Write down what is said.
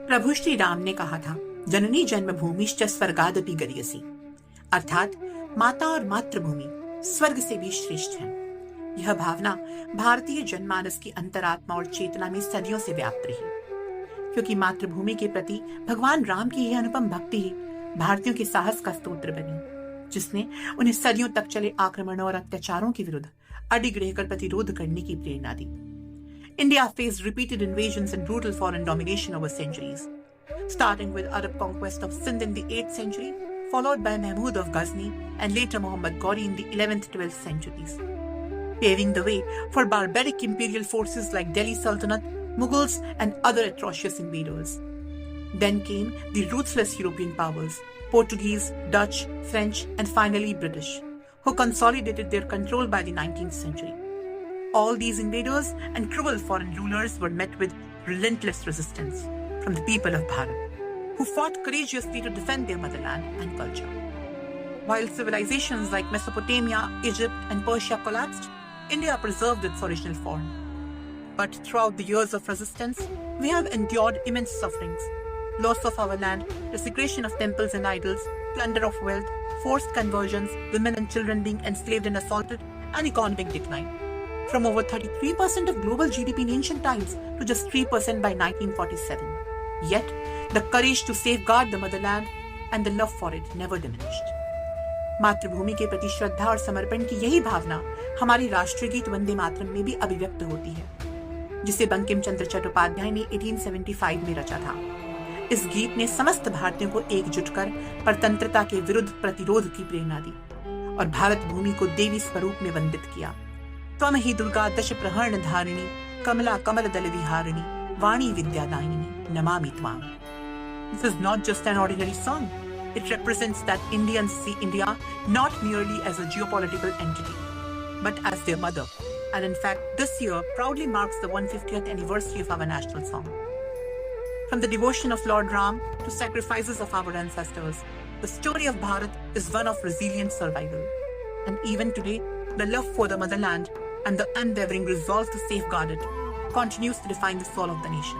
प्रभु श्री राम ने कहा था, जननी जन्मभूमिश्च स्वर्गादपि गरीयसी, अर्थात माता और मातृभूमि स्वर्ग से भी श्रेष्ठ है। यह भावना भारतीय जनमानस की अंतरात्मा और चेतना में सदियों से व्याप्त रही, क्योंकि मातृभूमि के प्रति भगवान राम की यह अनुपम भक्ति ही भारतीयों के साहस का स्तोत्र बनी, जिसने उन्हें सदियों तक चले आक्रमणों और अत्याचारों के विरुद्ध अडिग रहकर प्रतिरोध करने की प्रेरणा दी। India faced repeated invasions and brutal foreign domination over centuries, starting with Arab conquest of Sindh in the 8th century, followed by Mahmud of Ghazni and later Muhammad Ghori in the 11th-12th centuries, paving the way for barbaric imperial forces like Delhi Sultanate, Mughals and other atrocious invaders. Then came the ruthless European powers, Portuguese, Dutch, French and finally British, who consolidated their control by the 19th century. All these invaders and cruel foreign rulers were met with relentless resistance from the people of Bharat, who fought courageously to defend their motherland and culture. While civilizations like Mesopotamia, Egypt, and Persia collapsed, India preserved its original form. But throughout the years of resistance, we have endured immense sufferings, loss of our land, desecration of temples and idols, plunder of wealth, forced conversions, women and children being enslaved and assaulted, and economic decline. From over 33% of global GDP in ancient times to just 3% by 1947. Yet, the courage to safeguard the motherland and the love for it never diminished. मातृभूमि के प्रति श्रद्धा और समर्पण की यही भावना हमारी राष्ट्रीय गीत वंदे मातरम में भी अभिव्यक्त होती है, जिसे बंकिम चंद्र चट्टोपाध्याय ने 1875 में रचा था। इस गीत ने समस्त भारतीयों को एकजुट कर परतंत्रता के विरुद्ध प्रतिरोध की प्रेरणा दी और भारत भूमि को देवी स्वरूप में वंदित किया। त्वं हि दुर्गा दश प्रहरण धारिणी, कमला कमल दल विहारिणी, वाणी विद्यादायिनी, Namami त्वाम. This is not just an ordinary song. It represents that Indians see India not merely as a geopolitical entity, but as their mother. And in fact, this year proudly marks the 150th anniversary of our national song. From the devotion of Lord Ram to sacrifices of our ancestors, the story of Bharat is one of resilient survival. And even today, the love for the motherland and the unwavering resolve to safeguard it continues to define the soul of the nation.